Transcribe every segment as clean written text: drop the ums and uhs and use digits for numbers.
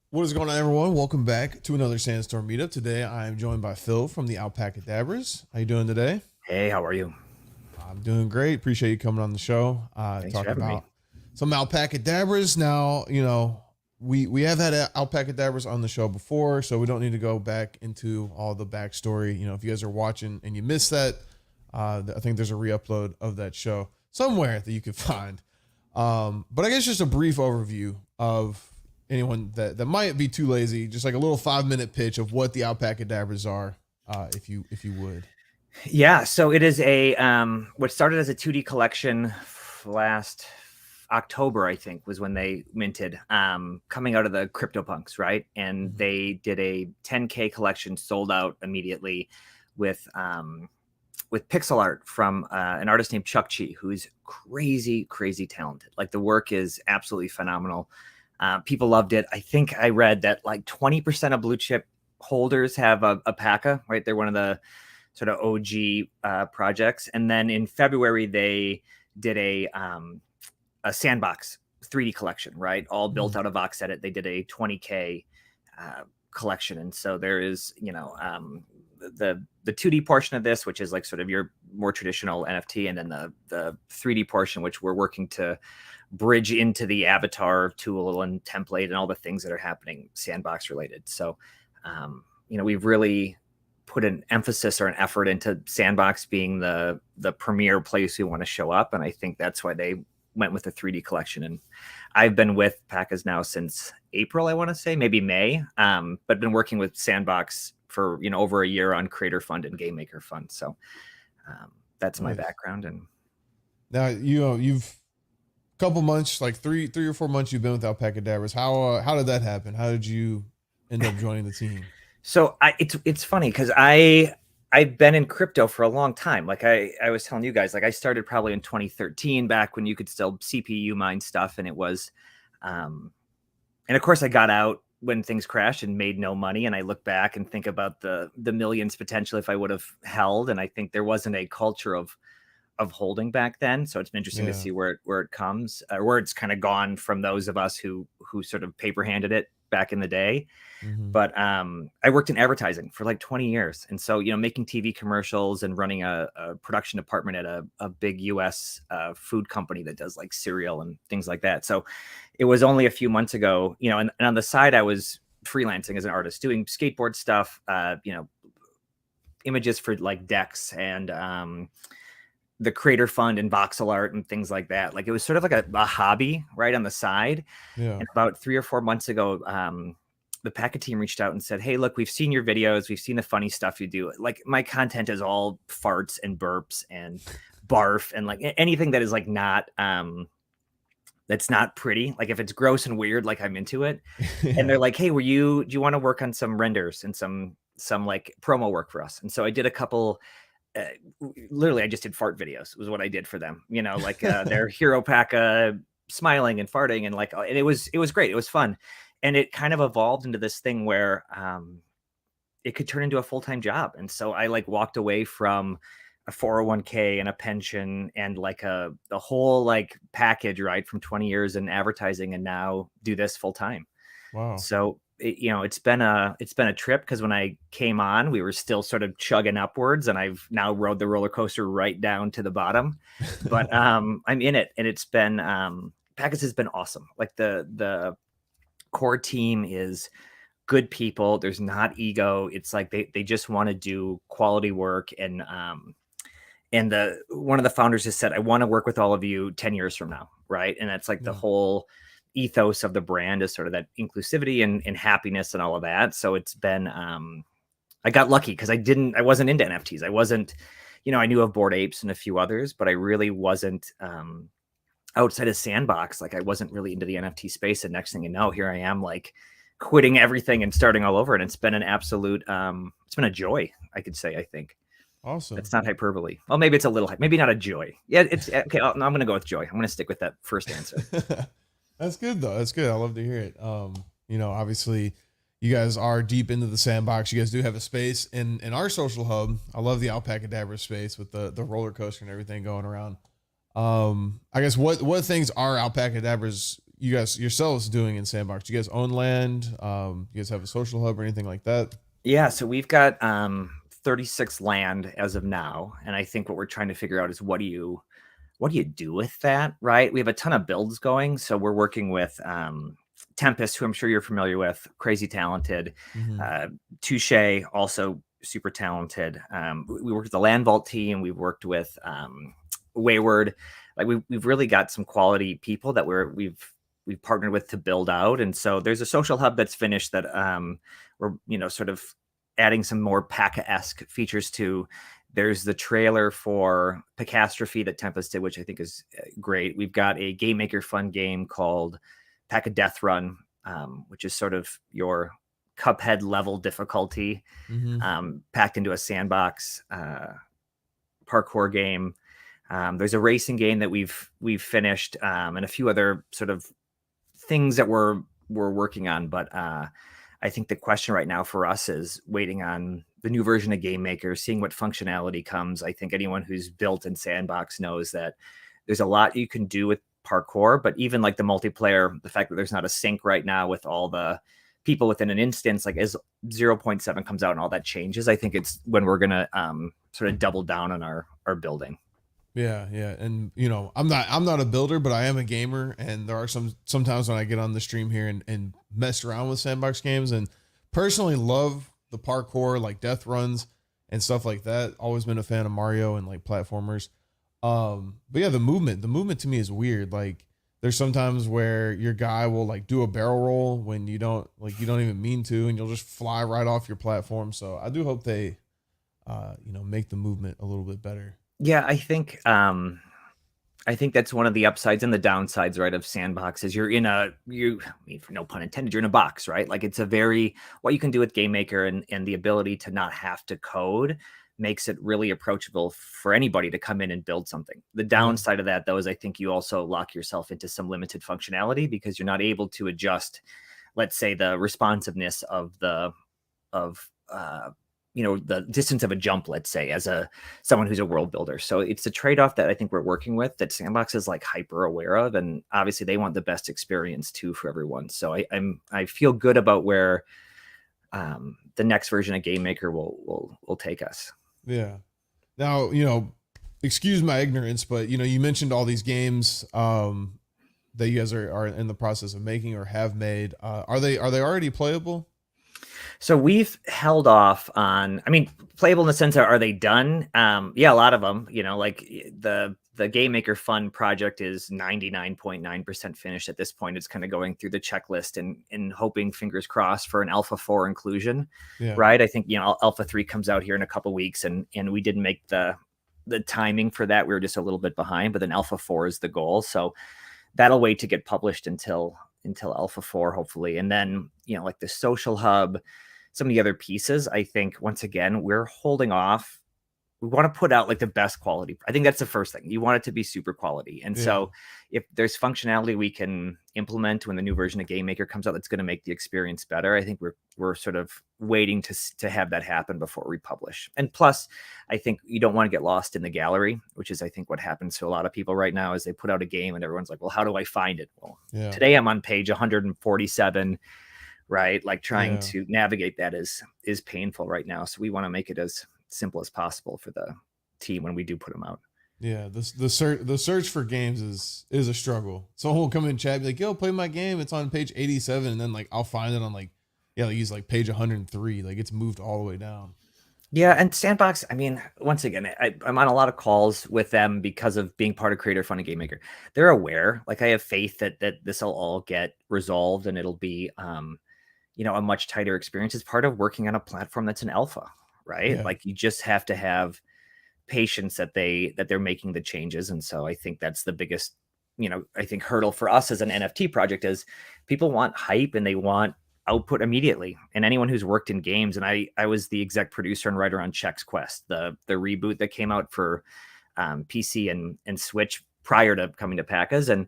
What is going on, everyone? Welcome back to another Sandstorm Meetup. Today, I am joined by Phil from the ALPACADABRAZ. How you doing today? Hey, how are you? I'm doing great. Appreciate you coming on the show. Thanks for Talk having me. about some ALPACADABRAZ. Now, we have had ALPACADABRAZ on the show before, so we don't need to go back into all the backstory. If you guys are watching and you missed that, I think there's a re-upload of that show somewhere that you can find. But I guess just a brief overview of anyone that might be too lazy, just like a little 5-minute pitch of what the ALPACADABRAZ are, if you would. Yeah, so it is a what started as a 2D collection last October, I think, was when they minted, coming out of the CryptoPunks, right? And they did a 10K collection, sold out immediately with pixel art from an artist named Chuck Chi, who's crazy, crazy talented. Like the work is absolutely phenomenal. People loved it. I think I read that like 20% of blue chip holders have a PACA, right? They're one of the sort of OG projects. And then in February, they did a Sandbox 3D collection, right? All built out of Vox Edit. They did a 20K collection. And so there is, the 2D portion of this, which is like sort of your more traditional NFT, and then the 3D portion, which we're working to bridge into the avatar tool and template and all the things that are happening Sandbox related. So, we've really put an emphasis or an effort into Sandbox being the premier place we want to show up. And I think that's why they went with the 3D collection. And I've been with PACAs now since April, I want to say, maybe May, but been working with Sandbox for, over a year on Creator Fund and Game Maker Fund. So that's my background. And now, you've couple months, like three or 4 months you've been with ALPACADABRAZ. How did that happen? How did you end up joining the team? So it's funny because I've been in crypto for a long time. Like I was telling you guys, like I started probably in 2013, back when you could still CPU mine stuff, and it was, and of course I got out when things crashed and made no money. And I look back and think about the millions potentially if I would have held. And I think there wasn't a culture of holding back then. So it's been interesting to see where it comes, or where it's kind of gone from those of us who sort of paper handed it back in the day. But I worked in advertising for like 20 years. And so, making TV commercials and running a production department at a big US food company that does like cereal and things like that. So it was only a few months ago, and on the side, I was freelancing as an artist, doing skateboard stuff, images for like decks and the Creator Fund and voxel art and things like that. Like it was sort of like a hobby right on the side. Yeah. And about 3 or 4 months ago, the PACA team reached out and said, "Hey, look, we've seen your videos. We've seen the funny stuff you do. Like my content is all farts and burps and barf and like anything that is like not, that's not pretty. Like if it's gross and weird, like I'm into it." And they're like, "Hey, do you want to work on some renders and some like promo work for us?" And so I did a couple. Literally, I just did fart videos. Was what I did for them. Like their hero PACA smiling and farting, and like, and it was great. It was fun, and it kind of evolved into this thing where it could turn into a full-time job. And so I like walked away from a 401k and a pension and like the whole like package, right, from 20 years in advertising, and now do this full time. Wow. So it's been a trip, because when I came on, we were still sort of chugging upwards, and I've now rode the roller coaster right down to the bottom. But I'm in it, and it's been PACAs has been awesome. Like the core team is good people. There's not ego. It's like they just want to do quality work. And one of the founders has said, "I want to work with all of you 10 years from now." Right. And that's like the whole ethos of the brand, is sort of that inclusivity and happiness and all of that. So it's been, I got lucky because I wasn't into NFTs. I wasn't, I knew of Bored Apes and a few others, but I really wasn't, outside of Sandbox. Like I wasn't really into the NFT space. And next thing you know, here I am, like quitting everything and starting all over. And it's been an absolute, it's been a joy, I could say, I think. Awesome. It's not hyperbole. Well, maybe it's a little, maybe not a joy. Yeah, it's okay. I'm going to go with joy. I'm going to stick with that first answer. That's good though. That's good. I love to hear it. Obviously you guys are deep into the Sandbox. You guys do have a space in our social hub. I love the ALPACADABRA space with the roller coaster and everything going around. I guess what things are ALPACADABRA's you guys yourselves doing in Sandbox? Do you guys own land? You guys have a social hub or anything like that? Yeah, so we've got 36 land as of now, and I think what we're trying to figure out is what do you do with that, right? We have a ton of builds going, so we're working with Tempest, who I'm sure you're familiar with, crazy talented. Mm-hmm. Touche, also super talented. We worked with the Land Vault team. We've worked with Wayward. Like we've really got some quality people that we've partnered with to build out. And so there's a social hub that's finished that we're sort of adding some more Paca-esque features to. There's the trailer for Pacastrophe that Tempest did, which I think is great. We've got a game maker fun game called Pack a Death Run, which is sort of your Cuphead level difficulty packed into a sandbox parkour game. There's a racing game that we've finished, and a few other sort of things that we're working on. But I think the question right now for us is waiting on the new version of Game Maker, seeing what functionality comes. I think anyone who's built in Sandbox knows that there's a lot you can do with parkour, but even like the multiplayer, the fact that there's not a sync right now with all the people within an instance, like as 0.7 comes out and all that changes, I think it's when we're going to sort of double down on our building. Yeah. And I'm not a builder, but I am a gamer. And there are sometimes when I get on the stream here and mess around with Sandbox games, and personally love the parkour, like death runs and stuff like that. Always been a fan of Mario and like platformers. But yeah, the movement to me is weird. Like there's sometimes where your guy will like do a barrel roll when you don't even mean to, and you'll just fly right off your platform. So I do hope they, make the movement a little bit better. Yeah, I think that's one of the upsides and the downsides, right, of Sandbox is no pun intended, you're in a box, right? Like it's what you can do with Game Maker and the ability to not have to code makes it really approachable for anybody to come in and build something. The downside of that, though, is I think you also lock yourself into some limited functionality because you're not able to adjust, let's say, the responsiveness of the distance of a jump, let's say, as someone who's a world builder. So it's a trade-off that I think we're working with that Sandbox is like hyper aware of, and obviously they want the best experience too for everyone. So I feel good about where the next version of Game Maker will take us. Yeah. Now, excuse my ignorance, but you mentioned all these games that you guys are in the process of making or have made. Are they already playable? So we've held off on, playable in the sense of, are they done? Yeah, a lot of them, like the Game Maker Fun project is 99.9% finished at this point. It's kind of going through the checklist and hoping, fingers crossed, for an Alpha 4 inclusion, right? I think, Alpha 3 comes out here in a couple weeks, and we didn't make the timing for that. We were just a little bit behind, but then Alpha 4 is the goal. So that'll wait to get published until Alpha 4, hopefully. And then, like the social hub, some of the other pieces, I think, once again, we're holding off. We want to put out like the best quality. I think that's the first thing. You want it to be super quality. And so if there's functionality we can implement when the new version of Game Maker comes out that's going to make the experience better, I think we're sort of waiting to have that happen before we publish. And plus, I think you don't want to get lost in the gallery, which is, I think, what happens to a lot of people right now is they put out a game and everyone's like, well, how do I find it? Well, today I'm on page 147, right? Like trying to navigate that is painful right now. So we want to make it as simple as possible for the team when we do put them out. Yeah, the search for games is a struggle. Someone will come in and chat, be like, "Yo, play my game. It's on page 87," and then like I'll find it on use like page 103. Like it's moved all the way down. Yeah, and Sandbox, once again, I'm on a lot of calls with them because of being part of Creator Fund and Game Maker. They're aware. Like I have faith that this will all get resolved and it'll be a much tighter experience. It's part of working on a platform that's an alpha, right? Yeah. Like you just have to have patience that they're making the changes. And so I think that's the biggest, I think hurdle for us as an NFT project is people want hype and they want output immediately. And anyone who's worked in games, and I was the exec producer and writer on Chex Quest, the reboot that came out for PC and Switch prior to coming to PACAs. And,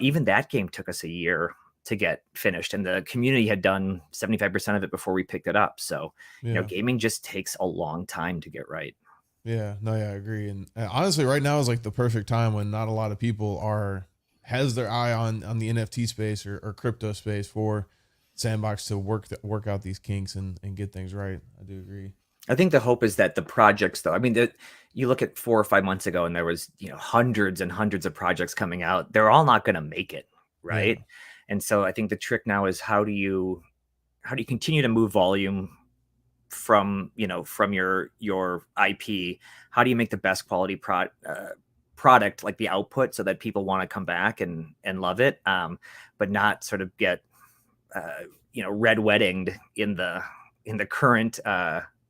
even that game took us a year to get finished, and the community had done 75% of it before we picked it up. So, gaming just takes a long time to get right. Yeah, no, yeah, I agree. And honestly, right now is like the perfect time when not a lot of people are has their eye on the NFT space or crypto space for Sandbox to work out these kinks and get things right. I do agree. I think the hope is that the projects, though, I mean, you look at 4 or 5 months ago and there was, hundreds and hundreds of projects coming out. They're all not going to make it, right? Yeah. And so I think the trick now is how do you continue to move volume from your IP? How do you make the best quality product, like the output, so that people want to come back and love it, but not sort of get red weddinged in the current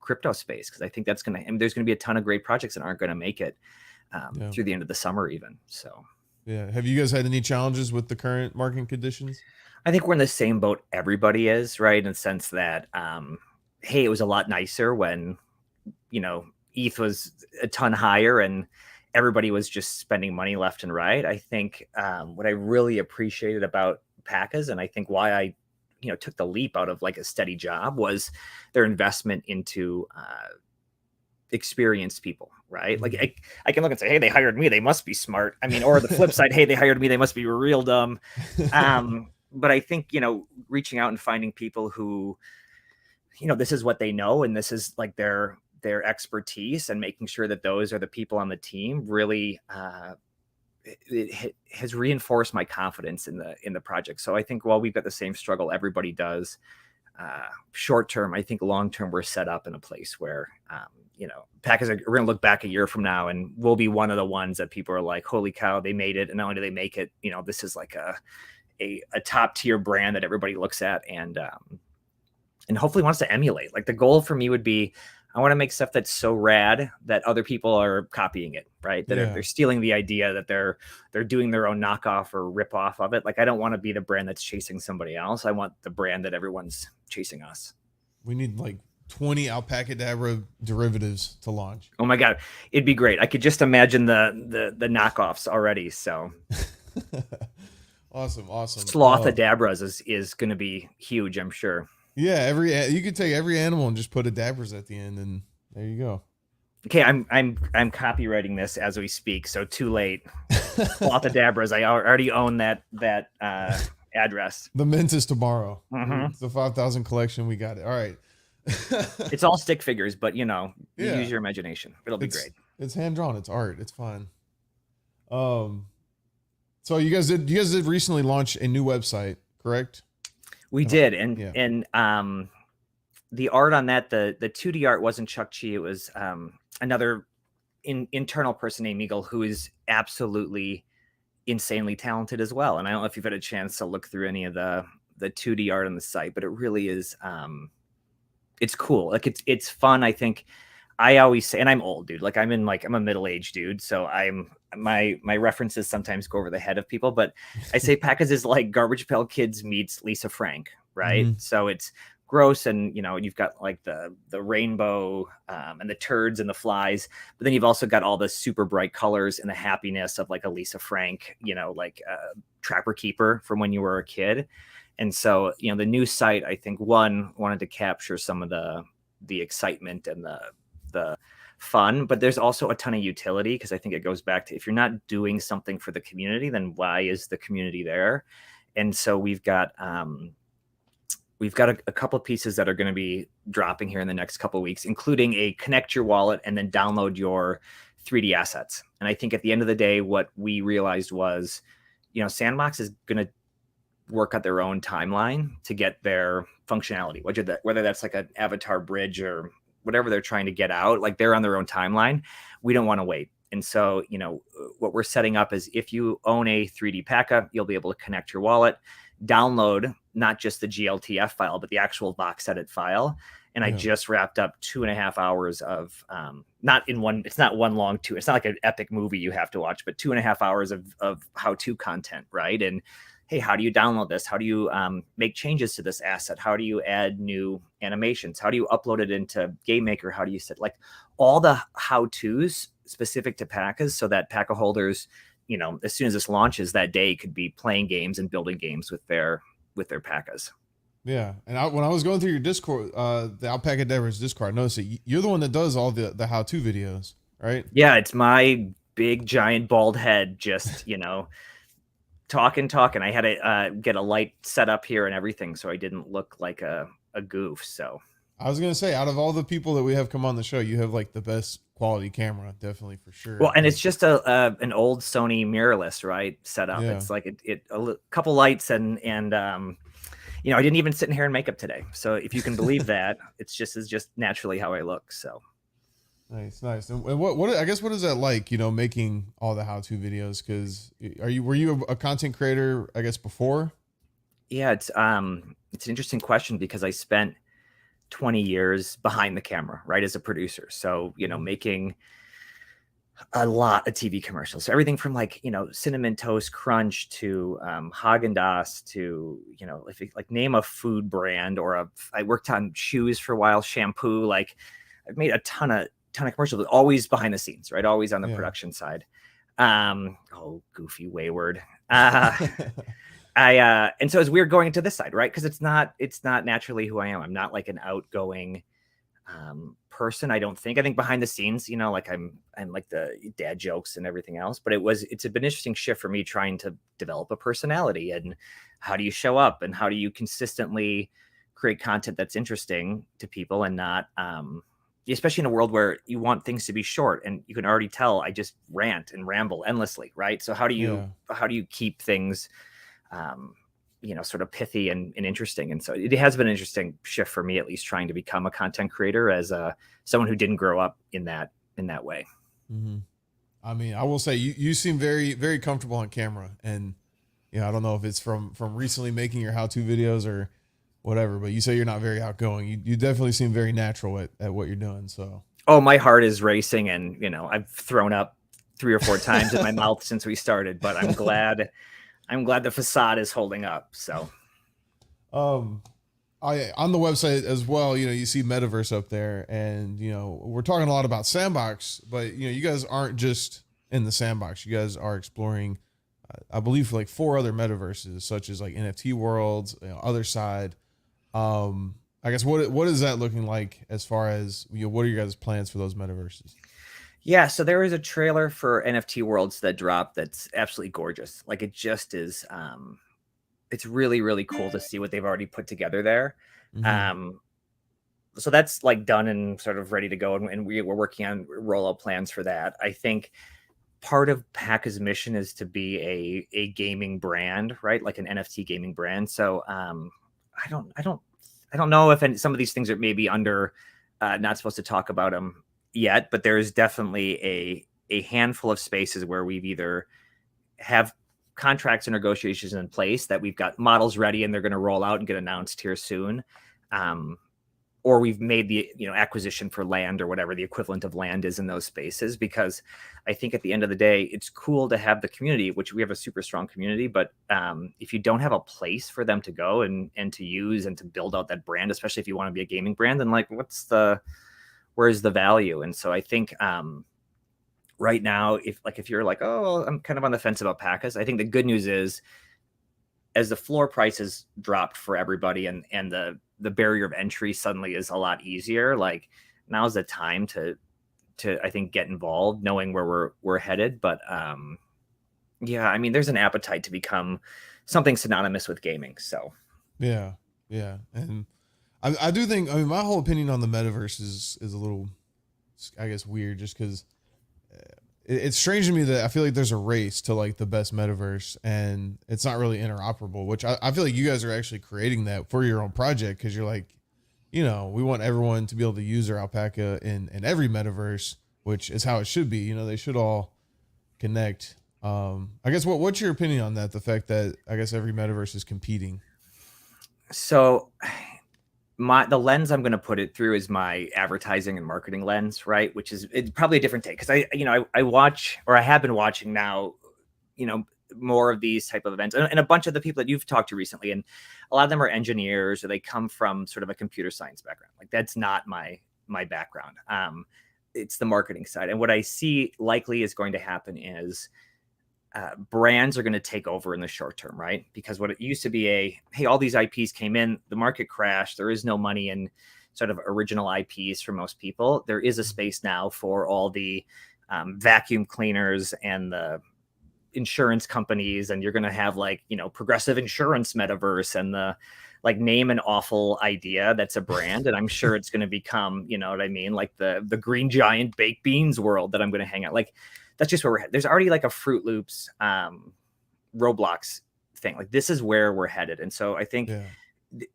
crypto space? Because I think there's going to be a ton of great projects that aren't going to make it through the end of the summer even. So yeah, have you guys had any challenges with the current market conditions? I think we're in the same boat everybody is, right? In the sense that hey, it was a lot nicer when ETH was a ton higher and everybody was just spending money left and right. I think what I really appreciated about PACAs, and I think why I took the leap out of like a steady job, was their investment into experienced people, right? Like I can look and say, hey, they hired me, they must be smart. I mean, or the flip side, hey, they hired me, they must be real dumb. But I think, reaching out and finding people who, this is what they know and this is like their expertise, and making sure that those are the people on the team really it has reinforced my confidence in the project. So I think while we've got the same struggle everybody does, short term, I think long term we're set up in a place where PACAs we're gonna look back a year from now and we'll be one of the ones that people are like, holy cow, they made it. And not only do they make it, this is like a top tier brand that everybody looks at and hopefully wants to emulate. Like the goal for me would be, I want to make stuff that's so rad that other people are copying it, right? That they're stealing the idea, that they're doing their own knockoff or rip off of it. Like I don't want to be the brand that's chasing somebody else. I want the brand that everyone's chasing us. We need like 20 ALPACADABRA derivatives to launch. Oh my God, it'd be great. I could just imagine the knockoffs already. So awesome. Slothadabras is going to be huge, I'm sure. Yeah, you could take every animal and just put Adabras at the end, and there you go. Okay, I'm copywriting this as we speak, so too late. Slothadabras, I already own that address. The mint is tomorrow. Mm-hmm. It's the 5,000 collection. We got it. All right. It's all stick figures, but use your imagination. It'll be great. It's hand drawn. It's art. It's fun. So you guys did recently launch a new website, correct? We did, and the art on that, the 2D art wasn't Chuck Chi. It was another internal person named Eagle, who is absolutely insanely talented as well. And I don't know if you've had a chance to look through any of the 2D art on the site, but it really is it's cool. Like it's fun. I think I always say, and I'm old, dude. Like I'm a middle-aged dude, so my references sometimes go over the head of people, but I say PACAs is like Garbage Pail Kids meets Lisa Frank, right? Mm-hmm. So it's gross, and you've got like the rainbow and the turds and the flies, but then you've also got all the super bright colors and the happiness of like a Lisa Frank, like a Trapper Keeper from when you were a kid. And so the new site, I think, wanted to capture some of the excitement and the fun, but there's also a ton of utility, because I think it goes back to, if you're not doing something for the community, then why is the community there? And so we've got a couple of pieces that are going to be dropping here in the next couple of weeks, including a connect your wallet and then download your 3D assets. And I think at the end of the day, what we realized was, Sandbox is going to work out their own timeline to get their functionality, whether that's like an avatar bridge or whatever they're trying to get out, like they're on their own timeline. We don't want to wait. And so, what we're setting up is, if you own a 3D PACA, you'll be able to connect your wallet, download not just the GLTF file, but the actual Vox Edit file. And I just wrapped up 2.5 hours of, it's not one long two. It's not like an epic movie you have to watch, but 2.5 hours of how-to content, right? And hey, how do you download this? How do you make changes to this asset? How do you add new animations? How do you upload it into Game Maker? How do you set, like, all the how-tos specific to PACAs, so that PACA holders, as soon as this launches that day, could be playing games and building games with their PACAs. Yeah. And when I was going through your Discord, the ALPACADABRAZ Discord, I noticed that you're the one that does all the how-to videos, right? Yeah, it's my big, giant, bald head, just, talking. I had to get a light set up here and everything, so I didn't look like a goof. So I was gonna say, out of all the people that we have come on the show, you have like the best quality camera, definitely for sure. well, and it's just an old Sony mirrorless, right? Set up. Yeah. It's like a couple lights and you know, I didn't even sit in hair and makeup today. So if you can believe that, it's just naturally how I look. So Nice. And what I guess what is that like? You know, making all the how-to videos? Because were you a content creator? I guess before. yeah, it's an interesting question because I spent 20 years behind the camera, right, as a producer. So you know, making a lot of TV commercials. So everything from like, you know, Cinnamon Toast Crunch to Haagen-Dazs to, you know, if you, like name a food brand or I worked on shoes for a while, shampoo. Like I've made a ton of commercials, but always behind the scenes, right? Always on the production side. Oh, goofy, wayward. And so it's weird going into this side, right? Because it's not naturally who I am. I'm not like an outgoing person. I think behind the scenes, you know, like I'm like the dad jokes and everything else, but it's been an interesting shift for me trying to develop a personality and how do you show up and how do you consistently create content that's interesting to people and not especially in a world where you want things to be short and you can already tell I just rant and ramble endlessly, right? So how do you keep things you know, sort of pithy and interesting. And so it has been an interesting shift for me, at least trying to become a content creator as someone who didn't grow up in that way. Mm-hmm. I mean, I will say you seem very, very comfortable on camera, and you know, I don't know if it's from recently making your how-to videos or whatever, but you say you're not very outgoing. You definitely seem very natural at what you're doing. So, oh, my heart is racing, and you know, I've thrown up 3 or 4 times in my mouth since we started, but I'm glad the facade is holding up. So, on the website as well, you know, you see Metaverse up there, and you know, we're talking a lot about Sandbox, but you know, you guys aren't just in the Sandbox. You guys are exploring, I believe, like 4 other metaverses, such as like NFT worlds, you know, other side. I guess what is that looking like as far as, you know, what are your guys' plans for those metaverses? yeah, so there is a trailer for NFT Worlds that dropped that's absolutely gorgeous. Like it just is it's really, really cool to see what they've already put together there. Mm-hmm. So that's like done and sort of ready to go. And we're working on rollout plans for that. I think part of PACA's mission is to be a gaming brand, right? Like an NFT gaming brand. So I don't know if some of these things are maybe under not supposed to talk about them yet, but there is definitely a handful of spaces where we've either have contracts and negotiations in place that we've got models ready and they're going to roll out and get announced here soon. Or we've made the, you know, acquisition for land or whatever the equivalent of land is in those spaces, because I think at the end of the day, it's cool to have the community, which we have a super strong community, but if you don't have a place for them to go and to use and to build out that brand, especially if you want to be a gaming brand, then like, where's the value? And so I think right now, if you're like, oh, I'm kind of on the fence about PACAs, I think the good news is as the floor prices dropped for everybody and the barrier of entry suddenly is a lot easier, like now's the time to I think get involved, knowing where we're headed. But yeah, I mean, there's an appetite to become something synonymous with gaming. So Yeah. And I do think, I mean, my whole opinion on the metaverse is a little, I guess, weird, just because it's strange to me that I feel like there's a race to like the best metaverse and it's not really interoperable, which I feel like you guys are actually creating that for your own project, because you're like, you know, we want everyone to be able to use their alpaca in every metaverse, which is how it should be. You know, they should all connect. I guess what's your opinion on that? The fact that I guess every metaverse is competing. So the lens I'm going to put it through is my advertising and marketing lens, right? Which is it's probably a different take, because I watch, or I have been watching now, you know, more of these type of events, and a bunch of the people that you've talked to recently, and a lot of them are engineers or they come from sort of a computer science background. Like that's not my background. It's the marketing side, and what I see likely is going to happen is brands are going to take over in the short term, right? Because what it used to be hey, all these IPs came in, the market crashed, there is no money in sort of original IPs for most people. There is a space now for all the vacuum cleaners and the insurance companies, and you're going to have like, you know, Progressive Insurance Metaverse, and the like, name an awful idea that's a brand. And I'm sure it's going to become, you know what I mean? Like the Green Giant baked beans world that I'm going to hang out. Like, that's just where we're headed. There's already like a Fruit Loops, Roblox thing. Like, this is where we're headed. And so I think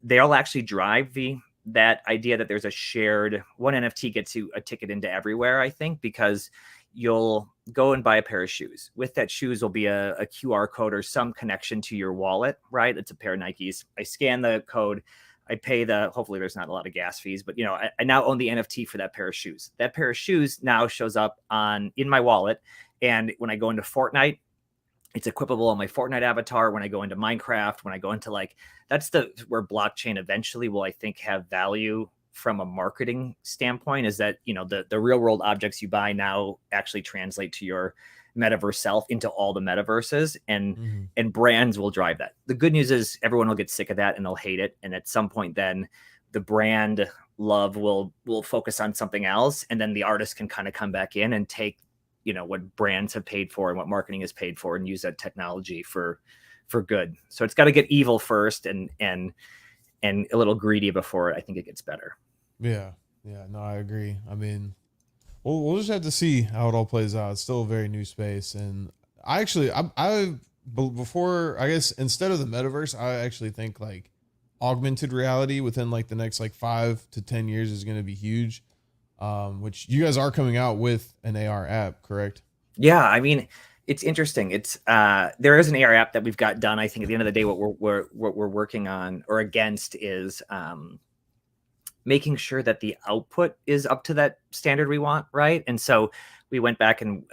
they'll actually drive that idea that there's a shared one NFT gets you a ticket into everywhere, I think, because you'll go and buy a pair of shoes. With that shoes will be a QR code or some connection to your wallet, right? It's a pair of Nikes. I scan the code. I pay hopefully there's not a lot of gas fees, but you know, I now own the NFT for that pair of shoes. That pair of shoes now shows up in my wallet. And when I go into Fortnite, it's equipable on my Fortnite avatar. When I go into Minecraft, when I go into that's where blockchain eventually will, I think, have value from a marketing standpoint, is that, you know, the real world objects you buy now actually translate to your metaverse self into all the metaverses, and brands will drive that. The good news is everyone will get sick of that and they'll hate it. And at some point then the brand love will focus on something else. And then the artist can kind of come back in and take, you know, what brands have paid for and what marketing has paid for, and use that technology for good. So it's got to get evil first and a little greedy before I think it gets better. Yeah, no, I agree. I mean, we'll just have to see how it all plays out. It's still a very new space, and before, I guess, instead of the metaverse, I actually think like augmented reality within like the next like 5 to 10 years is going to be huge. Which you guys are coming out with an AR app, correct? Yeah, I mean, it's interesting. It's there is an AR app that we've got done. I think at the end of the day, what we're working on or against is making sure that the output is up to that standard we want, right? And so we went back and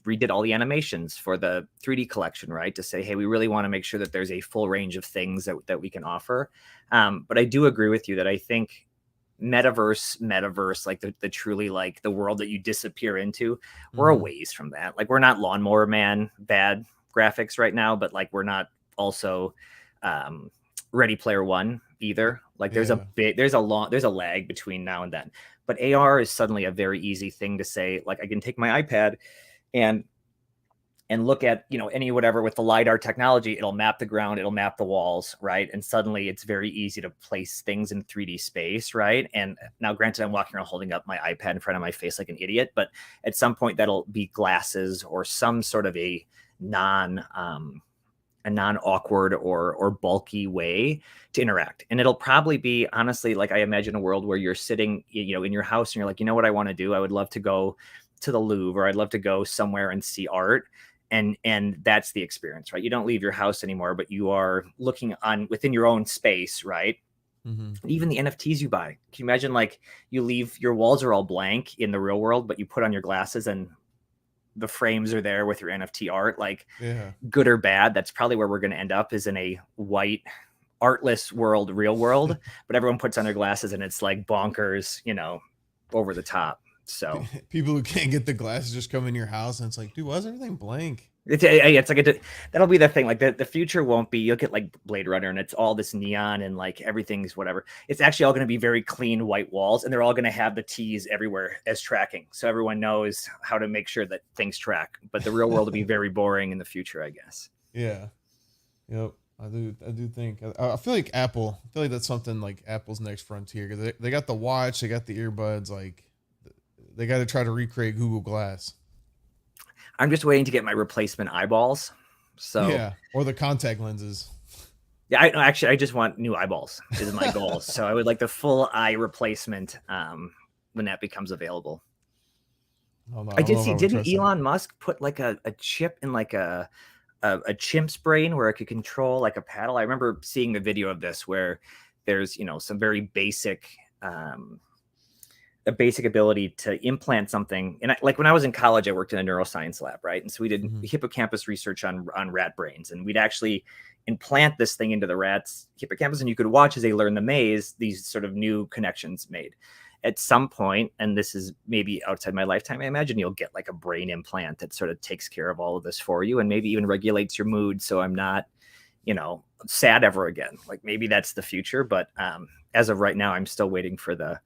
redid all the animations for the 3D collection, right? To say, hey, we really want to make sure that there's a full range of things that we can offer. But I do agree with you that I think metaverse, like the truly like the world that you disappear into, we're a ways from that. Like, we're not Lawnmower Man bad graphics right now, but like we're not also Ready Player One either. Like there's a lag between now and then. But AR is suddenly a very easy thing to say. Like, I can take my iPad and look at, you know, any whatever with the LiDAR technology, it'll map the ground, it'll map the walls, right? And suddenly it's very easy to place things in 3D space, right? And now, granted, I'm walking around holding up my iPad in front of my face like an idiot, but at some point that'll be glasses or some sort of a non-awkward or bulky way to interact. And it'll probably be, honestly, like, I imagine a world where you're sitting, you know, in your house and you're like, you know what I want to do? I would love to go to the Louvre, or I'd love to go somewhere and see art. And that's the experience, right? You don't leave your house anymore, but you are looking within your own space, right? Even the NFTs you buy. Can you imagine, like, you leave, your walls are all blank in the real world, but you put on your glasses and the frames are there with your NFT art, like good or bad. That's probably where we're going to end up, is in a white, artless world, real world, but everyone puts on their glasses and it's like bonkers, you know, over the top. So people who can't get the glasses just come in your house and it's like, dude, why is everything blank? It's like that'll be the thing. Like the future won't be, you'll get like Blade Runner and it's all this neon and like everything's whatever. It's actually all going to be very clean white walls, and they're all going to have the T's everywhere as tracking, so everyone knows how to make sure that things track. But the real world will be very boring in the future, I guess. Yeah. Yep. I do think, I feel like that's something like Apple's next frontier, because they got the watch, they got the earbuds, like they got to try to recreate Google Glass. I'm just waiting to get my replacement eyeballs. So yeah, or the contact lenses. Yeah, I just want new eyeballs is my goal. So I would like the full eye replacement when that becomes available. I did see, didn't Elon Musk put like a chip in like a chimp's brain where it could control like a paddle? I remember seeing the video of this where there's, you know, some very basic a basic ability to implant something. And like when I was in college, I worked in a neuroscience lab, right? And so we did hippocampus research on rat brains, and we'd actually implant this thing into the rat's hippocampus, and you could watch as they learn the maze, these sort of new connections made. At some point, and this is maybe outside my lifetime, I imagine you'll get like a brain implant that sort of takes care of all of this for you, and maybe even regulates your mood, so I'm not, you know, sad ever again. Like maybe that's the future, but as of right now, I'm still waiting for the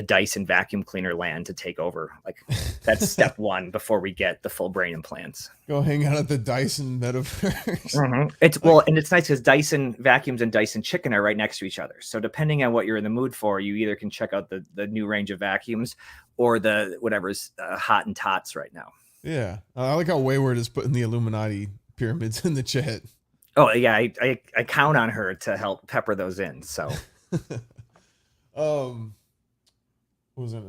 Dyson vacuum cleaner land to take over. Like that's step one before we get the full brain implants. Go hang out at the Dyson Metaverse. It's well, and it's nice because Dyson vacuums and Dyson chicken are right next to each other. So depending on what you're in the mood for, you either can check out the new range of vacuums or the whatever's hot and tots right now. Yeah, I like how Wayward is putting the Illuminati pyramids in the chat. Oh yeah, I count on her to help pepper those in. So, what was it?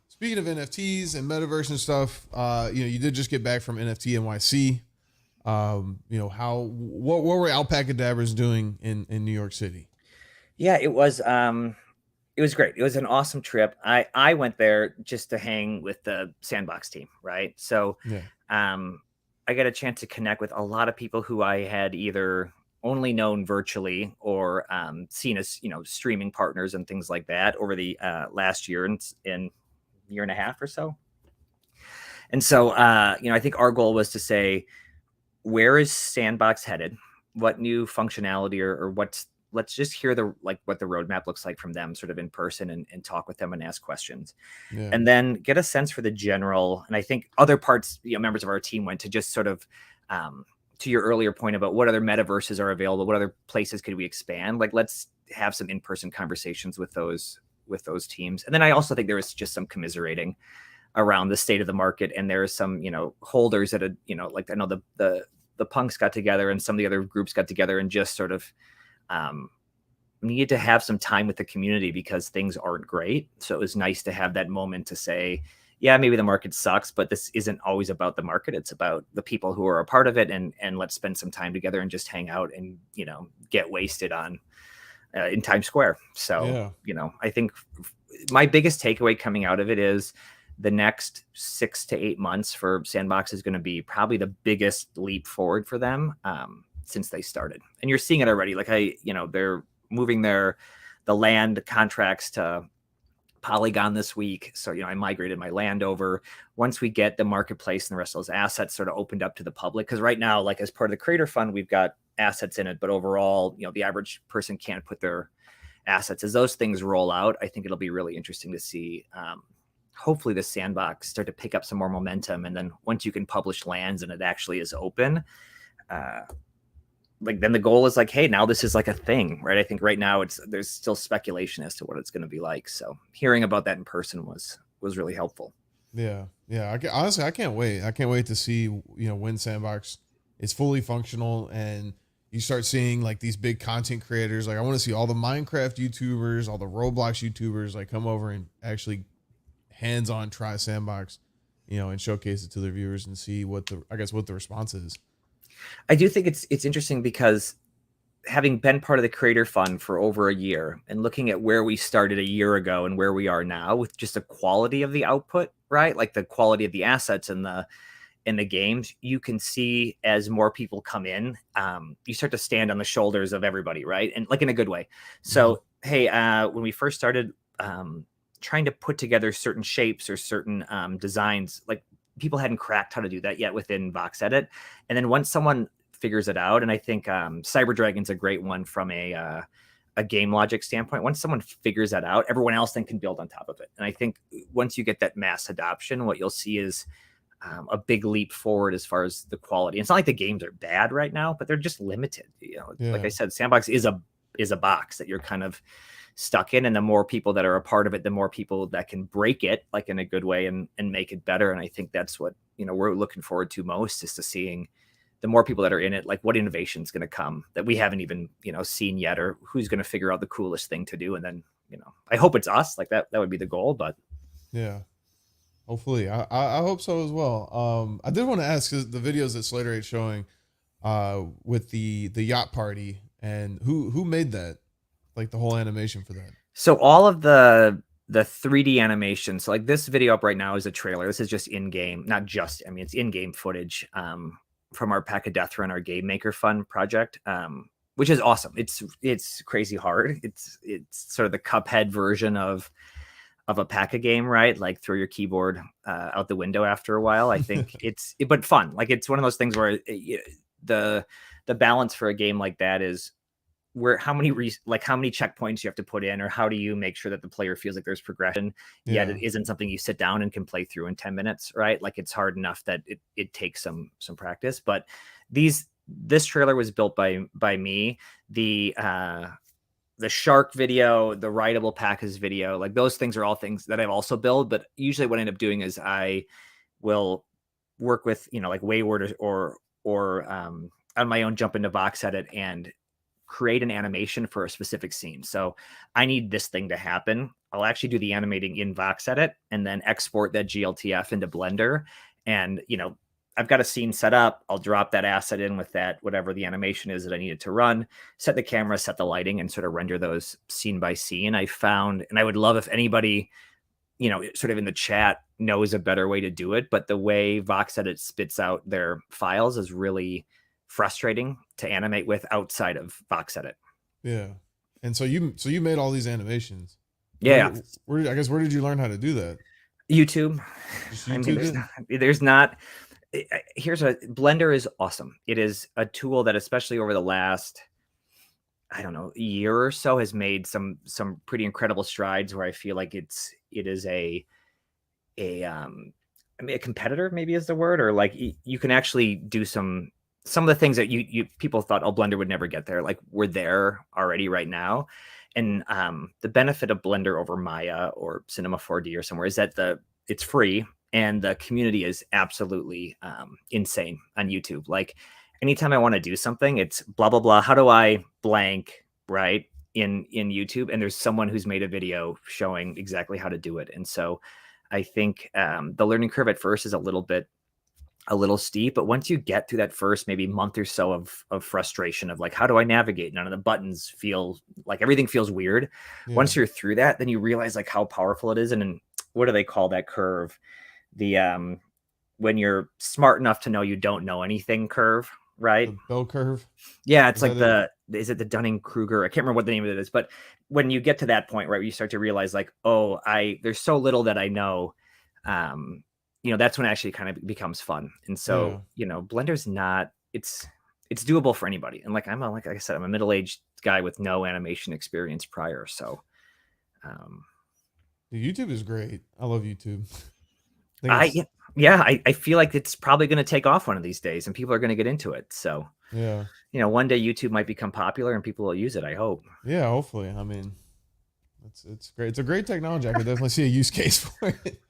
Speaking of NFTs and Metaverse and stuff, you did just get back from NFT NYC. What were ALPACADABRAZ doing in New York City? Yeah, it was great. It was an awesome trip. I went there just to hang with the Sandbox team, right? So, I got a chance to connect with a lot of people who I had either only known virtually or seen as, streaming partners and things like that over the last year and year and a half or so. And so, I think our goal was to say, where is Sandbox headed? What new functionality or let's just hear what the roadmap looks like from them sort of in person and talk with them and ask questions. Yeah. And then get a sense for the general. And I think other parts, members of our team went to just sort of, to your earlier point about what other metaverses are available, what other places could we expand? Like, let's have some in-person conversations with those teams. And then I also think there was just some commiserating around the state of the market. And there are some, holders that, like I know the punks got together and some of the other groups got together and just sort of, needed to have some time with the community because things aren't great. So it was nice to have that moment to say, yeah, maybe the market sucks, but this isn't always about the market. It's about the people who are a part of it. And let's spend some time together and just hang out and, get wasted on in Times Square. So, I think my biggest takeaway coming out of it is the next 6 to 8 months for Sandbox is going to be probably the biggest leap forward for them. Since they started, and you're seeing it already. Like they're moving the land contracts to Polygon this week. So, I migrated my land over. Once we get the marketplace and the rest of those assets sort of opened up to the public, because right now, like as part of the creator fund, we've got assets in it, but overall, the average person can't put their assets. As those things roll out, I think it'll be really interesting to see. Hopefully the Sandbox start to pick up some more momentum. And then once you can publish lands and it actually is open, then the goal is like, hey, now this is like a thing, right? I think right now there's still speculation as to what it's going to be like. So hearing about that in person was really helpful. Yeah. Honestly, I can't wait. I can't wait to see, when Sandbox is fully functional and you start seeing like these big content creators. Like I want to see all the Minecraft YouTubers, all the Roblox YouTubers, like come over and actually hands-on try Sandbox, and showcase it to their viewers and see what the response is. I do think it's interesting because having been part of the creator fund for over a year and looking at where we started a year ago and where we are now with just the quality of the output, right? Like the quality of the assets and the games, you can see as more people come in, you start to stand on the shoulders of everybody, right? And like in a good way. So, hey, when we first started trying to put together certain shapes or certain designs, like people hadn't cracked how to do that yet within Vox Edit. And then once someone figures it out, and I think Cyber Dragon's a great one from a game logic standpoint. Once someone figures that out, everyone else then can build on top of it. And I think once you get that mass adoption, what you'll see is a big leap forward as far as the quality. It's not like the games are bad right now, but they're just limited. Like I said, Sandbox is a box that you're kind of stuck in, and the more people that are a part of it, the more people that can break it like in a good way and make it better. And I think that's what we're looking forward to most, is to seeing the more people that are in it, like what innovation is going to come that we haven't even seen yet, or who's going to figure out the coolest thing to do. And then I hope it's us. Like that would be the goal. But yeah, hopefully I hope so as well. I did want to ask, because the videos that Slater is showing with the yacht party, and who made that? Like the whole animation for that. So all of the 3D animation. So like this video up right now is a trailer. This is just in-game, it's in-game footage from our Pack of Death Run, our Game Maker Fun project, which is awesome. It's crazy hard. It's sort of the Cuphead version of a Pack a game, right? Like throw your keyboard out the window after a while. I think but fun. Like it's one of those things where the balance for a game like that is how many how many checkpoints you have to put in, or how do you make sure that the player feels like there's progression, yet Yeah. it isn't something you sit down and can play through in 10 minutes, right? Like it's hard enough that it takes some practice. But this trailer was built by me. The shark video, the rideable package video, like those things are all things that I've also built. But usually what I end up doing is I will work with, like Wayward or on my own, jump into Vox Edit and create an animation for a specific scene. So I need this thing to happen. I'll actually do the animating in Vox Edit and then export that GLTF into Blender. And, I've got a scene set up. I'll drop that asset in with that, whatever the animation is that I needed to run, set the camera, set the lighting, and sort of render those scene by scene. I found, and I would love if anybody, sort of in the chat knows a better way to do it, but the way Vox Edit spits out their files is really frustrating to animate with outside of Vox Edit. Yeah. And so you made all these animations. Yeah. Where did you learn how to do that? YouTube. Just YouTube. There's not. Blender is awesome. It is a tool that, especially over the last, I don't know, year or so, has made some pretty incredible strides where I feel like it is a competitor, maybe is the word, or like you can actually do some of the things that you people thought, oh, Blender would never get there. Like we're there already right now. And the benefit of Blender over Maya or Cinema 4D or somewhere is that it's free. And the community is absolutely insane on YouTube. Like anytime I want to do something, it's blah, blah, blah. How do I blank, right, in YouTube? And there's someone who's made a video showing exactly how to do it. And so I think the learning curve at first is a little steep. But once you get through that first maybe month or so of frustration of like, how do I navigate? None of the buttons feel like, everything feels weird. Yeah. Once you're through that, then you realize like how powerful it is. And what do they call that curve? The when you're smart enough to know you don't know anything curve, right? The bell curve. Yeah, it's like is it the Dunning-Kruger? I can't remember what the name of it is, but when you get to that point, right, where you start to realize like, oh, there's so little that I know, that's when it actually kind of becomes fun. And so, Blender's it's doable for anybody. And like like I said, I'm a middle-aged guy with no animation experience prior, so YouTube is great. I love YouTube. I feel like it's probably going to take off one of these days and people are going to get into it. So, one day YouTube might become popular and people will use it, I hope. Yeah, hopefully. I mean, it's great. It's a great technology. I could definitely see a use case for it.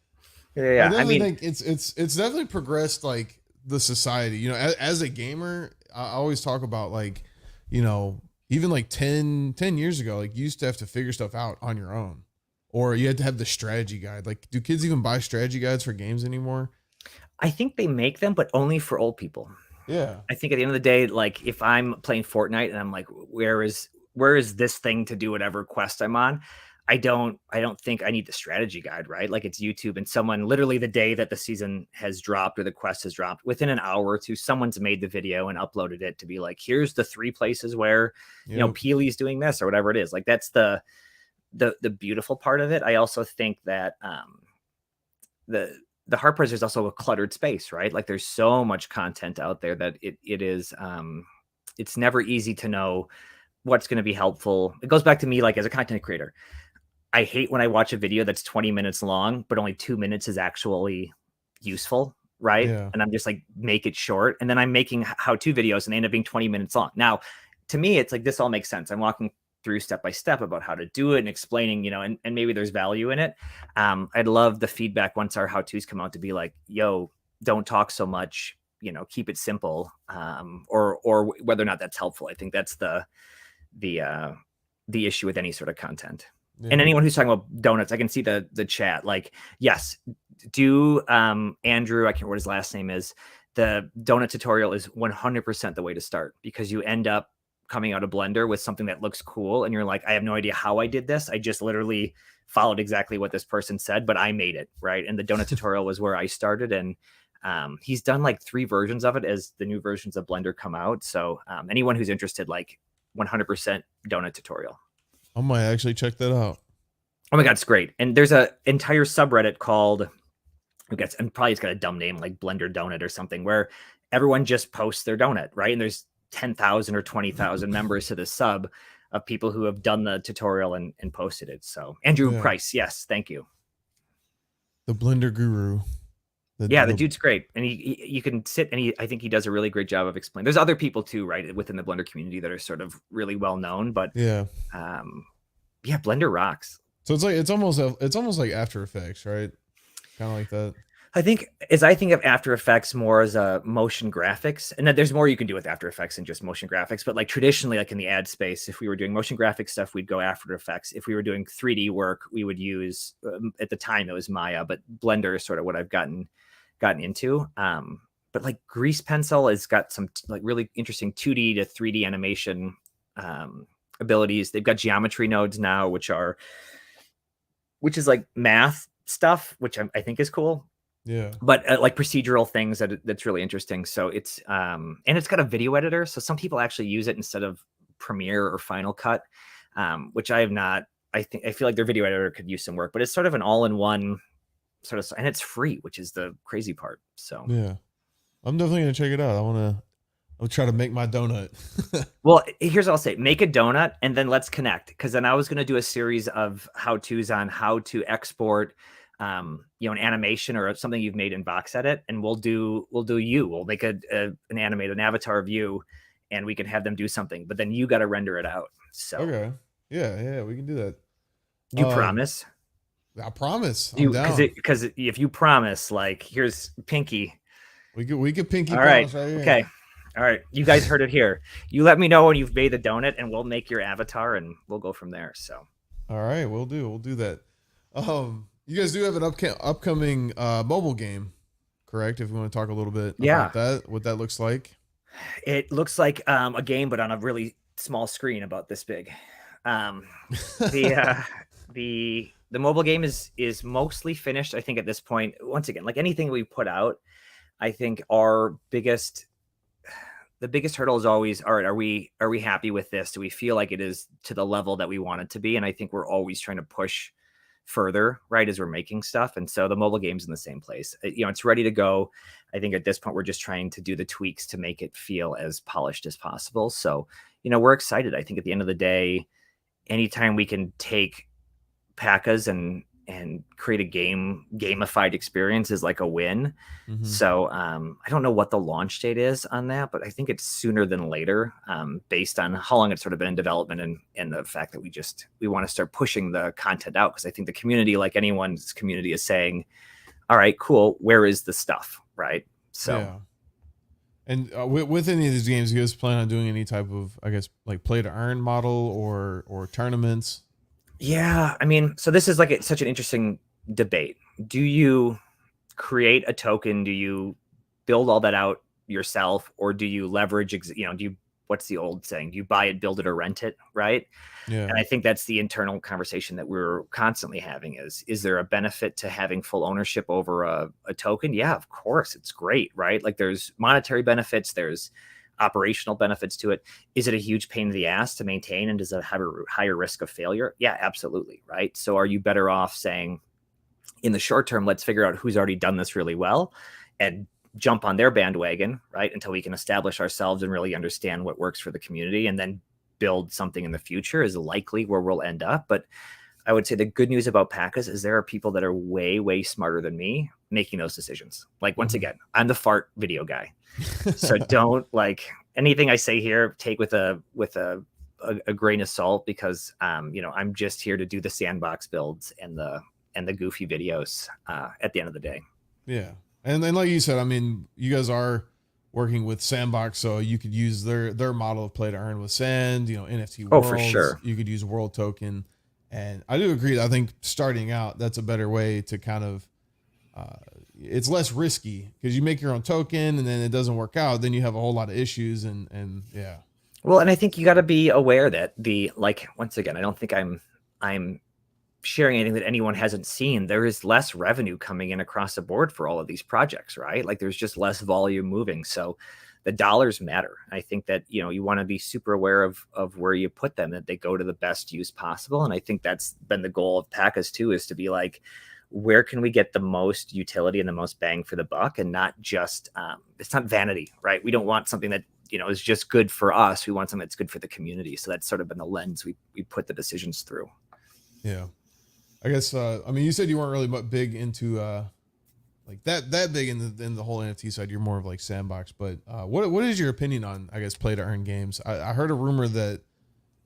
Yeah. I think it's definitely progressed like the society, as a gamer. I always talk about like, even like 10 years ago, like you used to have to figure stuff out on your own. Or you had to have the strategy guide. Like, do kids even buy strategy guides for games anymore? I think they make them, but only for old people. Yeah. I think at the end of the day, like if I'm playing Fortnite and I'm like, where is this thing to do whatever quest I'm on? I don't think I need the strategy guide, right? Like it's YouTube, and someone literally the day that the season has dropped or the quest has dropped, within an hour or two, someone's made the video and uploaded it to be like, here's the 3 places where, Peely's doing this or whatever it is. Like that's the beautiful part of it. I also think that the hard part is there's also a cluttered space, right? Like there's so much content out there that it is it's never easy to know what's going to be helpful. It goes back to me, like as a content creator, I hate when I watch a video that's 20 minutes long, but only 2 minutes is actually useful, right? Yeah. And I'm just like, make it short. And then I'm making how-to videos and they end up being 20 minutes long. Now, to me, it's like, this all makes sense. I'm walking through step by step about how to do it and explaining, and maybe there's value in it. I'd love the feedback once our how-tos come out to be like, yo, don't talk so much, keep it simple, or whether or not that's helpful. I think that's the issue with any sort of content. Yeah. And anyone who's talking about donuts, I can see the chat. Like, yes, do Andrew, I can't remember what his last name is. The donut tutorial is 100% the way to start, because you end up coming out of Blender with something that looks cool. And you're like, I have no idea how I did this. I just literally followed exactly what this person said, but I made it, right? And the donut tutorial was where I started. And he's done like 3 versions of it as the new versions of Blender come out. So anyone who's interested, like 100% donut tutorial. I might actually check that out. Oh my God, it's great. And there's an entire subreddit called, and probably it's got a dumb name like Blender Donut or something, where everyone just posts their donut, right? And there's 10,000 or 20,000 members to the sub of people who have done the tutorial and posted it. So Andrew Price, yes, thank you. The Blender guru. The dude's great, and you can sit and I think he does a really great job of explaining. There's other people too, right, within the Blender community that are sort of really well known, but Blender rocks. So it's almost like After Effects, right? Kind of like that. I think of After Effects more as a motion graphics, and that there's more you can do with After Effects than just motion graphics. But like traditionally, like in the ad space, if we were doing motion graphic stuff, we'd go After Effects. If we were doing 3D work, we would use at the time it was Maya, but Blender is sort of what I've gotten into. But like Grease Pencil has got some like really interesting 2D to 3D animation abilities. They've got geometry nodes now, which is like math stuff, which I think is cool. Yeah. But like procedural things that's really interesting. So it's and it's got a video editor. So some people actually use it instead of Premiere or Final Cut, which I have not. I feel like their video editor could use some work, but it's sort of an all-in-one sort of, and it's free, which is the crazy part. So yeah, I'm definitely gonna check it out. I'll try to make my donut. Well, here's what I'll say: make a donut, and then let's connect. Because then I was gonna do a series of how-tos on how to export, an animation or something you've made in Box Edit, and we'll make an avatar of you, and we can have them do something. But then you got to render it out. So okay, yeah, we can do that. You promise? I promise. I'm down. Because if you promise, like, here's Pinky. We could Pinky. All right. Okay. All right. You guys heard it here. You let me know when you've made the donut, and we'll make your avatar, and we'll go from there. So. All right, we'll do that. You guys do have an upcoming mobile game, correct? If we want to talk a little bit about that, what that looks like. It looks like a game, but on a really small screen, about this big. The mobile game is mostly finished, I think, at this point. Once again, like anything we put out, I think the biggest hurdle is always, all right, are we happy with this? Do we feel like it is to the level that we want it to be? And I think we're always trying to push further, right, as we're making stuff. And so the mobile game's in the same place. It's ready to go. I think at this point we're just trying to do the tweaks to make it feel as polished as possible. So, we're excited. I think at the end of the day, anytime we can take PACAs and create a gamified experience is like a win. Mm-hmm. So I don't know what the launch date is on that, but I think it's sooner than later, based on how long it's sort of been in development and the fact that we want to start pushing the content out. Because I think the community, like anyone's community, is saying, all right, cool, where is the stuff, right? So yeah. And with any of these games, you guys plan on doing any type of, I guess, like play to earn model or tournaments? Yeah, I mean, so this is like such an interesting debate. Do you create a token? Do you build all that out yourself, or do you leverage? What's the old saying? Do you buy it, build it, or rent it? Right. Yeah. And I think that's the internal conversation that we're constantly having: is there a benefit to having full ownership over a token? Yeah, of course, it's great, right? Like there's monetary benefits, there's operational benefits to it. Is it a huge pain in the ass to maintain, and does it have a higher risk of failure? Yeah, absolutely. Right. So are you better off saying, in the short term, let's figure out who's already done this really well and jump on their bandwagon, right, until we can establish ourselves and really understand what works for the community, and then build something in the future is likely where we'll end up. But I would say the good news about PACAs is there are people that are way, way smarter than me making those decisions. Like, once again, I'm the fart video guy. So don't, like, anything I say here, take with a grain of salt, because I'm just here to do the sandbox builds and the goofy videos at the end of the day. Yeah. And then, like you said, I mean, you guys are working with Sandbox, so you could use their model of play to earn with Sand, NFT worlds. Oh, for sure. You could use World Token. And I do agree. I think starting out, that's a better way to kind of, it's less risky, because you make your own token and then it doesn't work out. Then you have a whole lot of issues and yeah. Well, and I think you got to be aware that once again, I don't think I'm sharing anything that anyone hasn't seen. There is less revenue coming in across the board for all of these projects, right? Like there's just less volume moving. So the dollars matter. I think that, you want to be super aware of where you put them, that they go to the best use possible. And I think that's been the goal of PACAs too, is to be like, where can we get the most utility and the most bang for the buck, and not just, it's not vanity, right? We don't want something that, is just good for us. We want something that's good for the community. So that's sort of been the lens we put the decisions through. Yeah. I guess, I mean, you said you weren't really big into, like that big in the whole NFT side. You're more of like Sandbox, but, what is your opinion on, I guess, play to earn games? I heard a rumor that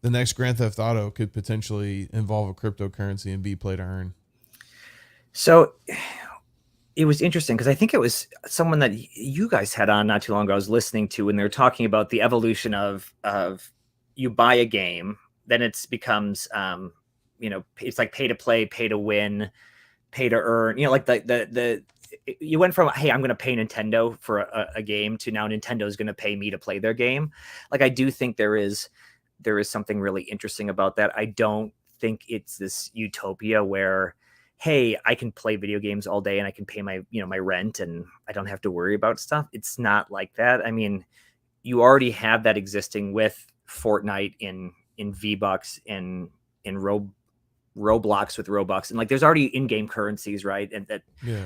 the next Grand Theft Auto could potentially involve a cryptocurrency and be play to earn. So it was interesting because I think it was someone that you guys had on not too long ago. I was listening to when they were talking about the evolution of you buy a game, then it becomes it's like pay to play, pay to win, pay to earn. Like the you went from, hey, I'm going to pay Nintendo for a game to now Nintendo is going to pay me to play their game. Like I do think there is something really interesting about that. I don't think it's this utopia where, hey, I can play video games all day and I can pay my, my rent and I don't have to worry about stuff. It's not like that. I mean, you already have that existing with Fortnite in V-Bucks in Roblox with Robux. And like, there's already in-game currencies, right? And that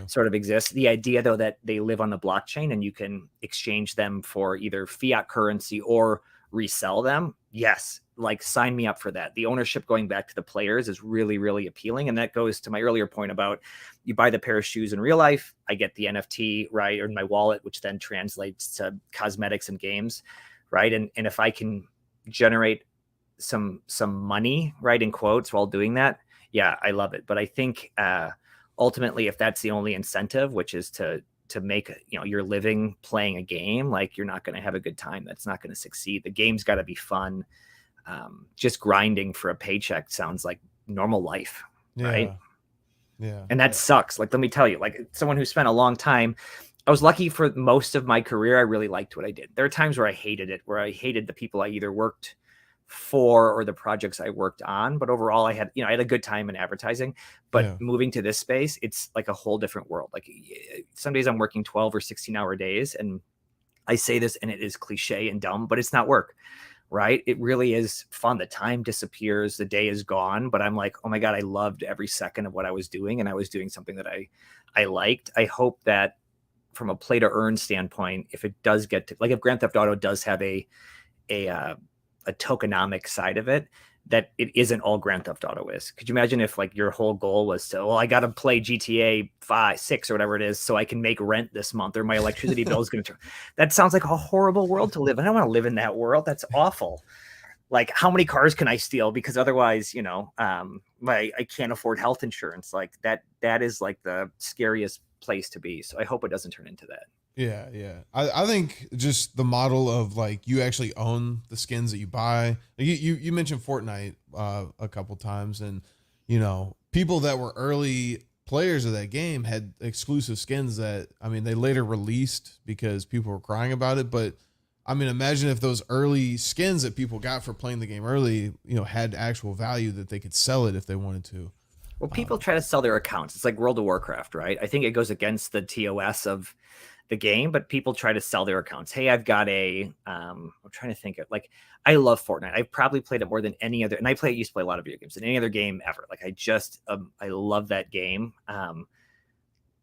sort of exists. The idea though, that they live on the blockchain and you can exchange them for either fiat currency or resell them. Yes. Like sign me up for that. The ownership going back to the players is really, really appealing. And that goes to my earlier point about you buy the pair of shoes in real life. I get the NFT, right? Or in my wallet, which then translates to cosmetics and games. Right. And if I can generate some money, right, in quotes while doing that, yeah, I love it. But I think ultimately, if that's the only incentive, which is to make your living playing a game, like you're not going to have a good time. That's not going to succeed. The game's got to be fun. Just grinding for a paycheck sounds like normal life, right? Yeah. And that sucks. Like, let me tell you, like someone who spent a long time, I was lucky for most of my career. I really liked what I did. There are times where I hated it, where I hated the people I either worked for or the projects I worked on. But overall, I had a good time in advertising. But moving to this space, it's like a whole different world. Like some days I'm working 12 or 16-hour days. And I say this and it is cliche and dumb, but it's not work, right? It really is fun. The time disappears, the day is gone. But I'm like, oh my God, I loved every second of what I was doing. And I was doing something that I liked. I hope that from a play to earn standpoint, if it does get to, like if Grand Theft Auto does have a tokenomic side of it, that it isn't all Grand Theft Auto is. Could you imagine if like your whole goal was to, well, I got to play GTA 5, 6 or whatever it is so I can make rent this month or my electricity bill is going to turn. That sounds like a horrible world to live in. I don't want to live in that world. That's awful. Like how many cars can I steal? Because otherwise, I can't afford health insurance. Like that is like the scariest place to be. So I hope it doesn't turn into that. Yeah. I think just the model of like you actually own the skins that you buy. You mentioned Fortnite a couple times, and people that were early players of that game had exclusive skins that they later released because people were crying about it. But imagine if those early skins that people got for playing the game early, had actual value that they could sell it if they wanted to. Well, people try to sell their accounts. It's like World of Warcraft, right? I think it goes against the TOS of the game, but people try to sell their accounts. Hey, I've got I'm trying to think of, like, I love Fortnite. I've probably played it more than any other, and used to play a lot of video games than any other game ever. Like I love that game.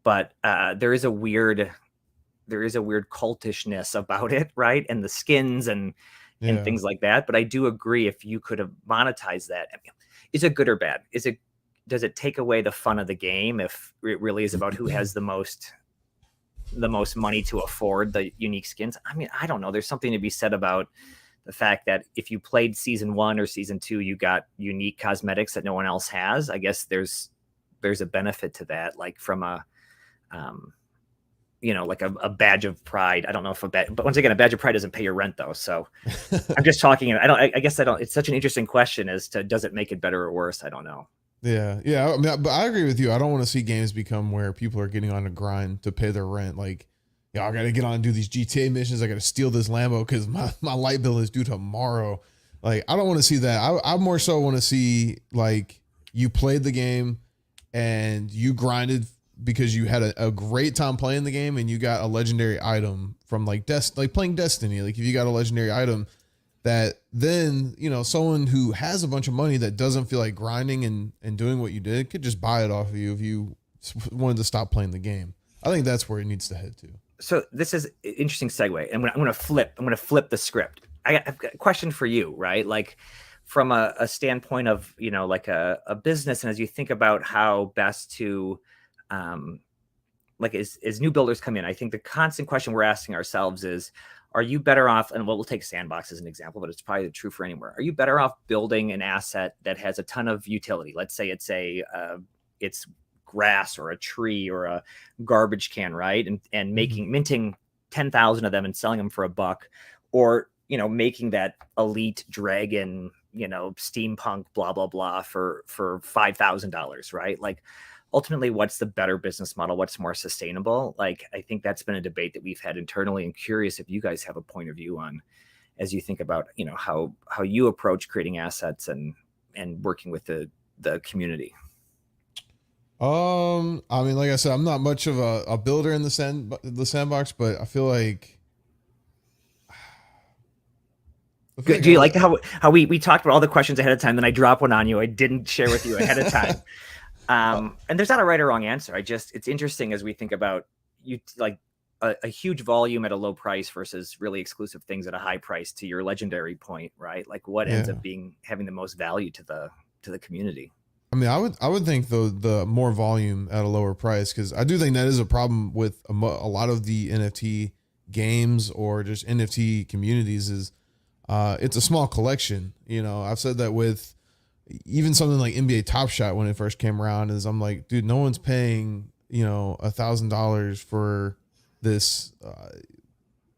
But there is a weird cultishness about it, right? And the skins and things like that. But I do agree, if you could have monetized that, is it good or bad? Does it take away the fun of the game if it really is about who has the most money to afford the unique skins? I don't know. There's something to be said about the fact that if you played season 1 or season 2, you got unique cosmetics that no one else has. I guess there's a benefit to that, like from a like a badge of pride. I don't know if but once again, a badge of pride doesn't pay your rent though. So I'm just talking. I guess it's such an interesting question as to, does it make it better or worse? I don't know. Yeah. But I agree with you. I don't want to see games become where people are getting on a grind to pay their rent. Like, I got to get on and do these GTA missions. I got to steal this Lambo because my light bill is due tomorrow. Like, I don't want to see that. I more so want to see, like, you played the game and you grinded because you had a great time playing the game and you got a legendary item from like playing Destiny. Like, if you got a legendary item, that then, someone who has a bunch of money that doesn't feel like grinding and doing what you did could just buy it off of you if you wanted to stop playing the game. I think that's where it needs to head to. So this is an interesting segue. And I'm going to flip the script. I've got a question for you, right? Like from a standpoint of, like a business. And as you think about how best to, like as new builders come in, I think the constant question we're asking ourselves is, are you better off, and we'll take Sandbox as an example, but it's probably true for anywhere. Are you better off building an asset that has a ton of utility? Let's say it's grass or a tree or a garbage can, right? And minting 10,000 of them and selling them for $1, or making that elite dragon, steampunk blah blah blah for $5,000, right? Like ultimately, what's the better business model? What's more sustainable? Like, I think that's been a debate that we've had internally, and curious if you guys have a point of view on, as you think about, how you approach creating assets and working with the community. I mean, like I said, I'm not much of a builder in the sandbox, but I feel like. Good. Do you like how we talked about all the questions ahead of time, then I drop one on you I didn't share with you ahead of time? And there's not a right or wrong answer. It's interesting as we think about a huge volume at a low price versus really exclusive things at a high price, to your legendary point, right? Like what ends up having the most value to the community. I mean, I would think the more volume at a lower price, because I do think that is a problem with a lot of the NFT games or just NFT communities is it's a small collection. I've said that with even something like NBA Top Shot when it first came around, is I'm like, dude, no one's paying, $1,000 for this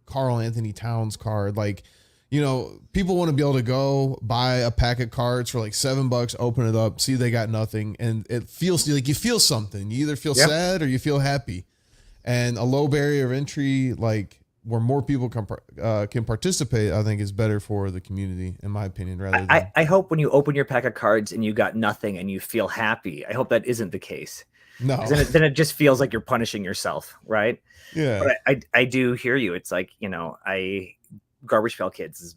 Karl Anthony Towns card. Like, people want to be able to go buy a pack of cards for like $7, open it up, see they got nothing. And it feels like you feel something. You either feel sad or you feel happy. And a low barrier of entry, like where more people can participate, I think is better for the community, in my opinion. Rather than I hope when you open your pack of cards and you got nothing and you feel happy, I hope that isn't the case. No, then it just feels like you're punishing yourself, right? Yeah. But I do hear you. It's like, Garbage Pail Kids is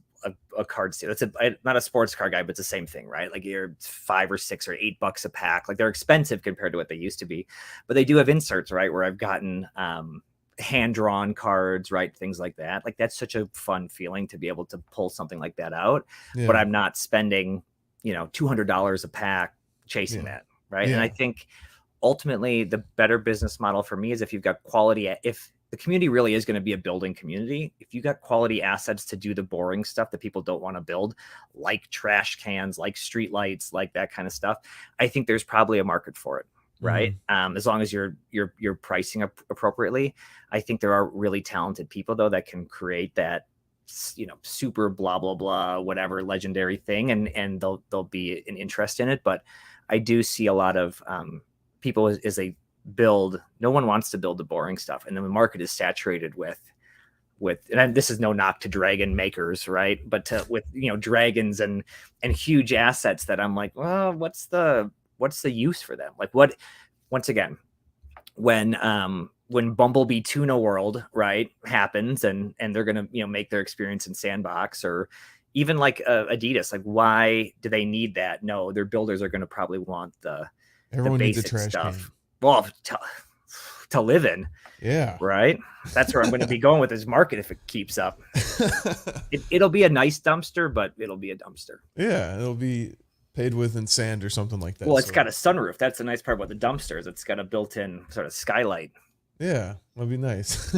a card sale. I'm not a sports card guy, but it's the same thing, right? Like you're $5 or $6 or $8 a pack. Like they're expensive compared to what they used to be, but they do have inserts, right? Where I've gotten hand-drawn cards, right? Things like that. Like that's such a fun feeling to be able to pull something like that out, but I'm not spending, $200 a pack chasing that, right? And I think ultimately the better business model for me is if you've got quality, if the community really is going to be a building community, if you got quality assets to do the boring stuff that people don't want to build, like trash cans, like street lights, like that kind of stuff, I think there's probably a market for it. Right. As long as you're pricing appropriately. I think there are really talented people though that can create that, super blah blah blah whatever legendary thing, and there'll be an interest in it. But I do see a lot of people as they build, no one wants to build the boring stuff, and then the market is saturated with and this is no knock to dragon makers, right? But with dragons and huge assets that I'm like, well, what's the use for them? Like what, once again, when Bumblebee Tuna World, right, happens and they're going to, make their experience in Sandbox, or even like Adidas, like why do they need that? No, their builders are going to probably want the basic trash stuff. Can. Well, to live in. Yeah. Right. That's where I'm going to be going with this market if it keeps up. It'll be a nice dumpster, but it'll be a dumpster. Yeah. It'll be paid with in sand or something like that. Well, it's got a sunroof. That's the nice part about the dumpsters. It's got a built-in sort of skylight. Yeah, that'd be nice.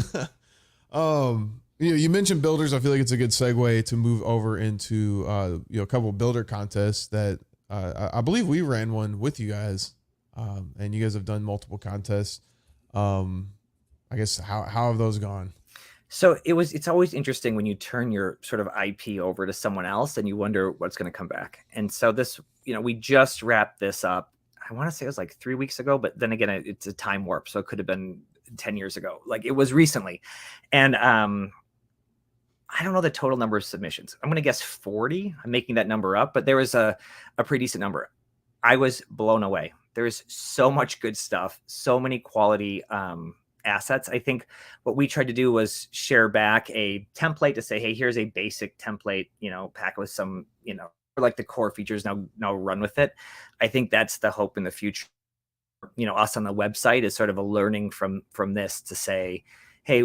You mentioned builders. I feel like it's a good segue to move over into a couple of builder contests that I believe we ran one with you guys, and you guys have done multiple contests. I guess how have those gone? So it's always interesting when you turn your sort of IP over to someone else and you wonder what's going to come back. And so this, we just wrapped this up. I want to say it was like 3 weeks ago, but then again, it's a time warp. So it could have been 10 years ago. Like it was recently. And, I don't know the total number of submissions. I'm going to guess 40. I'm making that number up, but there was a pretty decent number. I was blown away. There is so much good stuff, so many quality, assets. I think what we tried to do was share back a template to say, hey, here's a basic template, pack with some, like the core features, now run with it. I think that's the hope in the future. Us on the website is sort of a learning from this to say, hey,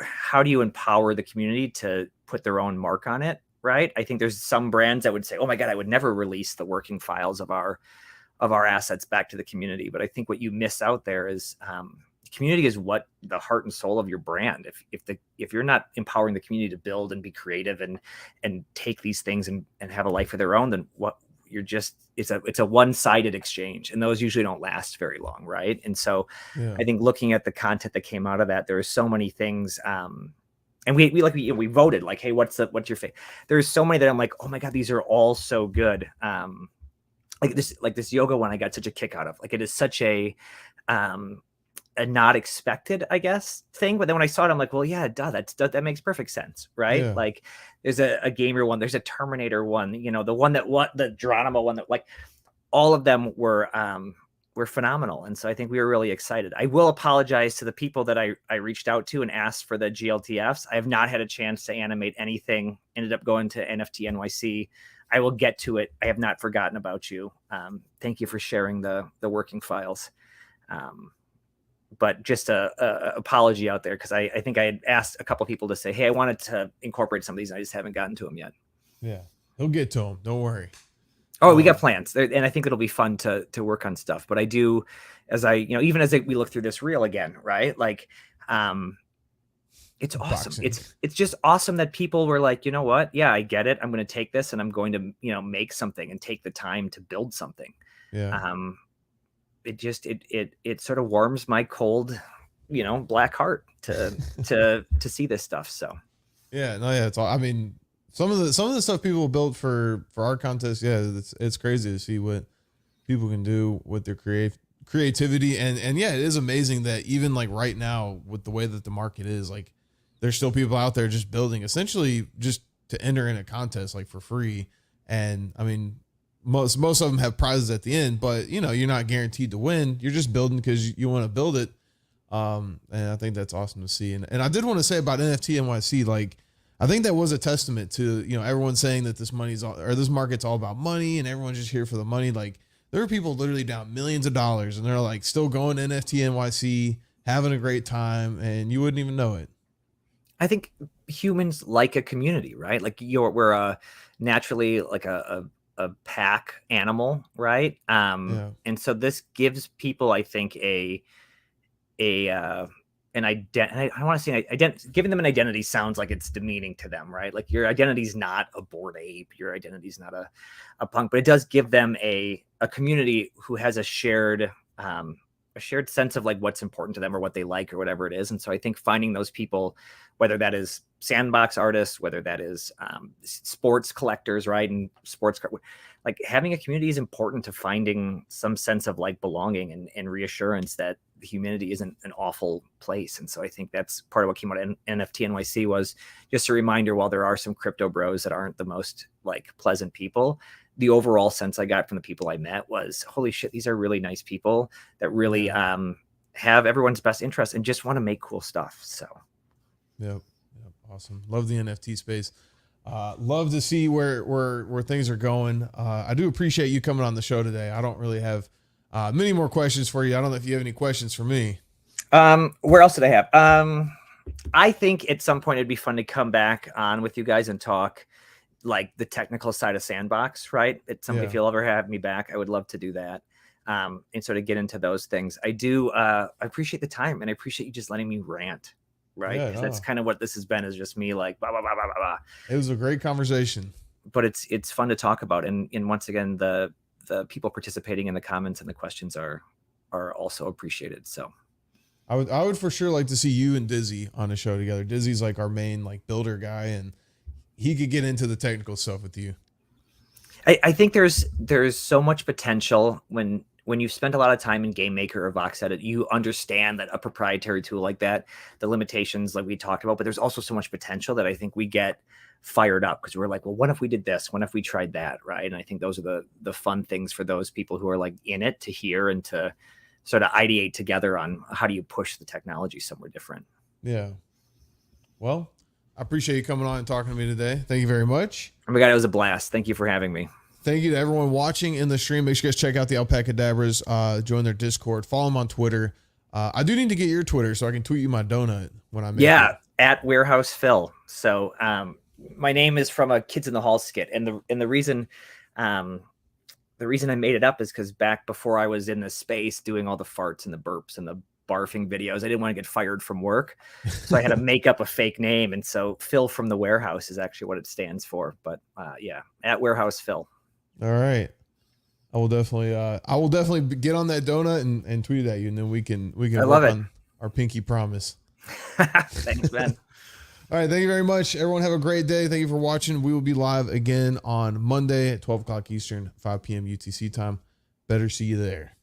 how do you empower the community to put their own mark on it, right? I think there's some brands that would say, oh my God, I would never release the working files of our assets back to the community. But I think what you miss out there is the community is what the heart and soul of your brand. If you're not empowering the community to build and be creative and take these things and have a life of their own, then what you're just, it's a one-sided exchange, and those usually don't last very long, right? And so I think looking at the content that came out of that, there are so many things. And we voted like, hey, what's your favorite? There's so many that I'm like, oh my God, these are all so good. Like this yoga one, I got such a kick out of. Like, it is such a not expected, I guess, thing. But then when I saw it, I'm like, well, yeah, duh, that makes perfect sense, right? Yeah. Like, there's a gamer one, there's a Terminator one, the one the Geronimo one, that, like, all of them were phenomenal. And so I think we were really excited. I will apologize to the people that I reached out to and asked for the GLTFs. I have not had a chance to animate anything. Ended up going to NFT NYC. I will get to it. I have not forgotten about you. Thank you for sharing the working files. But just a apology out there, because I think I had asked a couple of people to say, hey, I wanted to incorporate some of these, and I just haven't gotten to them yet. Yeah, he'll get to them. Don't worry. Oh, we got plans, and I think it'll be fun to work on stuff. But I do, even as we look through this reel again, right? Like, it's awesome. It's just awesome that people were like, you know what? Yeah, I get it. I'm going to take this and I'm going to, make something and take the time to build something. Yeah. It sort of warms my cold, black heart to see this stuff. So. Yeah, no, yeah. It's all, I mean, some of the stuff people build for our contest. Yeah. It's crazy to see what people can do with their creativity. And yeah, it is amazing that even like right now with the way that the market is, like, there's still people out there just building essentially just to enter in a contest, like, for free. And I mean, most of them have prizes at the end, but you're not guaranteed to win. You're just building because you want to build it. And I think that's awesome to see. And I did want to say about NFT NYC, like, I think that was a testament to, everyone saying that this market's all about money and everyone's just here for the money. Like, there are people literally down millions of dollars and they're like still going to NFT NYC, having a great time, and you wouldn't even know it. I think humans like a community, right? Like, we're naturally like a pack animal, right? And so this gives people, I think, an identity. I want to say giving them an identity sounds like it's demeaning to them, right? Like, your identity is not a Bored Ape, your identity is not a punk, but it does give them a community who has a shared sense of like what's important to them or what they like or whatever it is. And so I think finding those people, whether that is Sandbox artists, whether that is sports collectors, right, and sports, like, having a community is important to finding some sense of like belonging and reassurance that the humanity isn't an awful place. And so I think that's part of what came out of NFT NYC, was just a reminder, while there are some crypto bros that aren't the most like pleasant people, the overall sense I got from the people I met was, holy shit, these are really nice people that really have everyone's best interest and just want to make cool stuff. So. Yep. Awesome. Love the NFT space. Love to see where things are going. I do appreciate you coming on the show today. I don't really have many more questions for you. I don't know if you have any questions for me. Where else did I have? I think at some point it'd be fun to come back on with you guys and talk like the technical side of Sandbox, right? If you'll ever have me back, I would love to do that. And sort of get into those things. I do, I appreciate the time, and I appreciate you just letting me rant, right? Yeah, no. That's kind of what this has been, is just me like, blah, blah, blah, blah, blah, blah. It was a great conversation, but it's fun to talk about. And once again, the people participating in the comments and the questions are also appreciated. So I would for sure like to see you and Dizzy on a show together. Dizzy's like our main like builder guy, and he could get into the technical stuff with you. I think there's so much potential when you've spent a lot of time in Game Maker or Vox Edit, you understand that a proprietary tool like that, the limitations like we talked about, but there's also so much potential that I think we get fired up because we're like, well, what if we did this? What if we tried that? Right. And I think those are the fun things for those people who are like in it to hear and to sort of ideate together on how do you push the technology somewhere different. Yeah. Well, I appreciate you coming on and talking to me today. Thank you very much. Oh my God, it was a blast. Thank you for having me. Thank you to everyone watching in the stream. Make sure you guys check out the ALPACADABRAZ, join their Discord, follow them on Twitter. I do need to get your Twitter so I can tweet you my donut when I make it. at Warehouse Phil. So my name is from a Kids in the Hall skit, and the reason I made it up is because back before I was in this space doing all the farts and the burps and the barfing videos, I didn't want to get fired from work, so I had to make up a fake name, and so Phil from the Warehouse is actually what it stands for. But yeah, at Warehouse Phil. All right. I will definitely get on that donut and tweet it at you, and then we can work on our pinky promise. Thanks, Ben. All right. Thank you very much. Everyone have a great day. Thank you for watching. We will be live again on Monday at 12 o'clock Eastern, 5 p.m. UTC time. Better see you there.